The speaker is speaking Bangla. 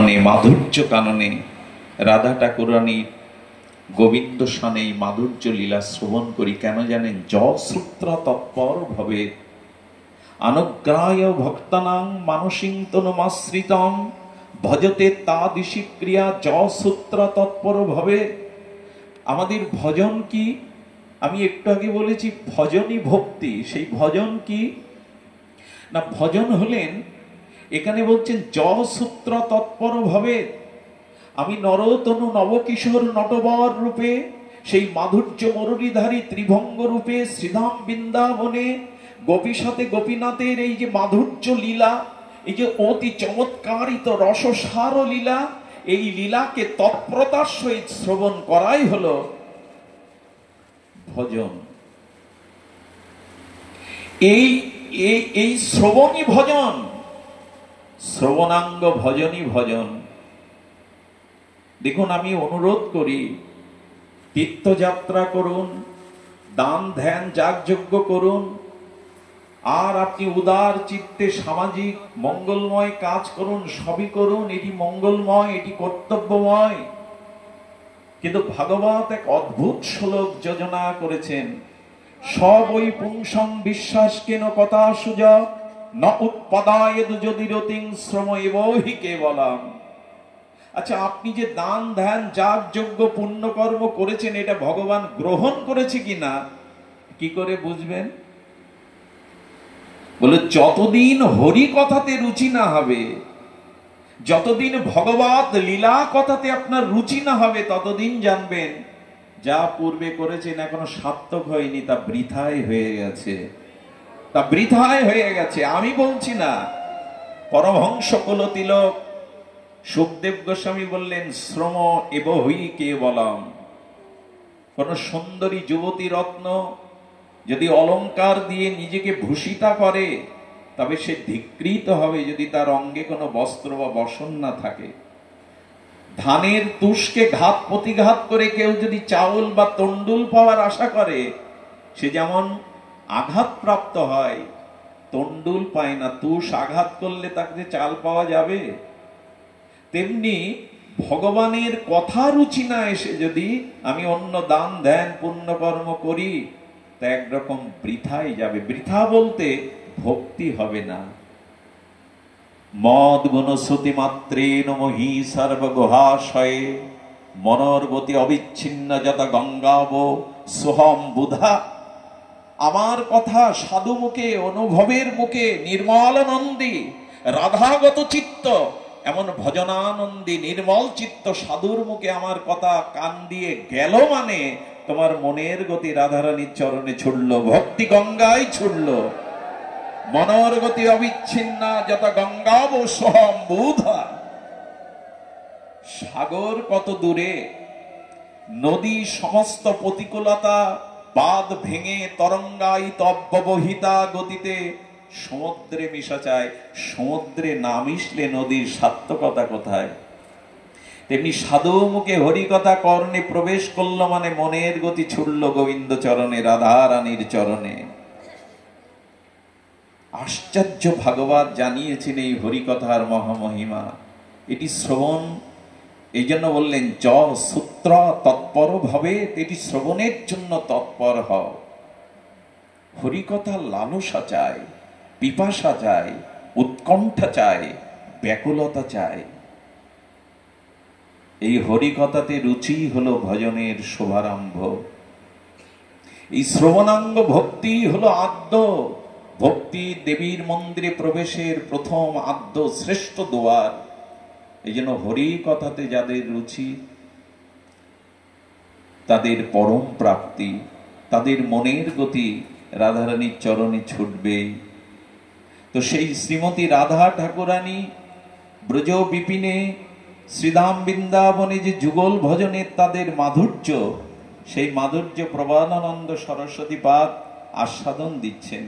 কাননে, মাধুর্য কাননে রাধা ঠাকুরানীর গোবিন্দ সনে এই মাধুর্য লীলা শ্রবণ করি। কেন জানেন? যসূত্র তৎপর ভবে অনুগ্রায় ভক্তানাং মানসিং তনুমাশ্রিতম ভজতে তাদিশি ক্রিয়া যসূত্র তৎপর ভবে। আমাদের ভজন কি? আমি একটু আগে বলেছি ভজনই ভক্তি। সেই ভজন কি না? ভজন হলেন, এখানে বলছেন যসূত্র তৎপর ভবে। আমি নরতনু নবকিশোর নটবর রূপে সেই মাধুর্য মুরলীধারী ত্রিভঙ্গ রূপে শ্রীধাম বৃন্দাবনে গোপী সাথে গোপীনাথের এই যে মাধুর্য লীলা, এই যে অতি চমৎকারিত রসসার লীলা, এই লীলাকে তৎপরতার সহিত শ্রবণ করাই হলো ভজন। এই শ্রবণই ভজন, শ্রবণাঙ্গ ভজনই ভজন। দেখুন, আমি অনুরোধ করি, তীর্থযাত্রা করুন, দান ধ্যান যাগযজ্ঞ করুন, আর আপনি উদার চিত্তে সামাজিক মঙ্গলময় কাজ করুন, সবই করুন, এটি মঙ্গলময়, এটি কর্তব্যময়। কিন্তু ভাগবত এক অদ্ভুত শ্লোক যোজনা করেছেন, সব ওই পুংসং বিশ্বাস কেন কথা সুজা ন উৎপাদায়েদ যদি রতিং শ্রম এবহি কেবলম। আচ্ছা, আপনি যে দান ধ্যান যাগযজ্ঞ পুণ্যকর্ম করেছেন, এটা ভগবান গ্রহণ করেছে কিনা কি করে বুঝবেন? বলে যতদিন হরি কথাতে রুচি না হবে, যতদিন ভগবত লীলা কথাতে আপনার রুচি না হবে, ততদিন জানবেন যা পূর্বে করেছেন এখনো সার্থক হয়নি, তা বৃথায় হয়ে গেছে, তা বৃথায় হয়ে গেছে। আমি বলছি না, পরমহংস কুল তিলক সুখদেব গোস্বামী বললেন শ্রম এবহি কেবলম। কোন সুন্দরী যুবতী রত্ন যদি অলংকার দিয়ে নিজেকে ভূষিতা করে, তবে সে ধিক্কৃত হবে যদি তার অঙ্গে কোনো বস্ত্র বা বসন না থাকে। ধানের তুষকে ঘাত প্রতিঘাত করে কেউ যদি চাউল বা তন্ডুল পাওয়ার আশা করে, সে যেমন আঘাতপ্রাপ্ত হয়, তন্ডুল পায় না। তুষ আঘাত করলে তাকে চাল পাওয়া যাবে? তেমনি ভগবানের কথা রুচি না এসে যদি আমি অন্য দান ধ্যান পুণ্যকর্ম করি, তা একরকম বৃথাই যাবে। বৃথা বলতে ভক্তি হবে না। মদ গুণশ্রুতি মাত্রে নমহি সর্বগুহাশয়ে মনোরগতি অবিচ্ছিন্ন যত গঙ্গাব সোহম বুধা। আমার কথা সাধু মুখে, অনুভবের মুখে, নির্মলানন্দী রাধাগত চিত্ত, এমন ভজনানন্দী নির্মল চিত্ত সাধুর মুখে আমার কথা কান দিয়ে গেল মানে তোমার মনের গতি রাধারানীর চরণে ছুড়ল, ভক্তি গঙ্গায় ছুড়ল। মনোর গতি অবিচ্ছিন্ন যত গঙ্গাব সোহম বুধা। সাগর কত দূরে, নদী সমস্ত প্রতিকূলতা বাঁধ ভেঙে তরঙ্গায়িত অব্যবহিতা গতিতে সমুদ্রে মিশা চায়। সমুদ্রে না মিশলে নদীর সার্থকতা কোথায়? তেমনি সাধু মুখে হরিকথা কর্ণে প্রবেশ করলো মানে মনের গতি ছুড়ল গোবিন্দ চরণে, রাধা রানীর চরণে। আশ্চর্য ভাগবত জানিয়েছেন এই হরিকথার মহামহিমা। এটি শ্রবণ, এই জন্য বললেন যসূত্র তৎপর ভাবে, এটি শ্রবণের জন্য তৎপর হও। হরিকথার লালসা চায়, পিপাসা চায়, উৎকণ্ঠা চায়, ব্যাকুলতা চায়। এই হরিকথাতে রুচি হলো ভজনের শুভারম্ভ। এই শ্রবণাঙ্গ ভক্তি হলো আদ্য ভক্তি, দেবীর মন্দিরে প্রবেশের প্রথম আদ্য শ্রেষ্ঠ দ্বার। এই জন্য হরিকথাতে যাদের রুচি, তাদের পরম প্রাপ্তি, তাদের মনের গতি রাধারানীর চরণে ছুটবে। তো সেই শ্রীমতী রাধা ঠাকুরানী ব্রজ বিপিনে শ্রীধাম বৃন্দাবনে যে যুগল ভজনের তাদের মাধুর্য, সেই মাধুর্য প্রবাদানন্দ সরস্বতী পাদ আস্বাদন দিচ্ছেন।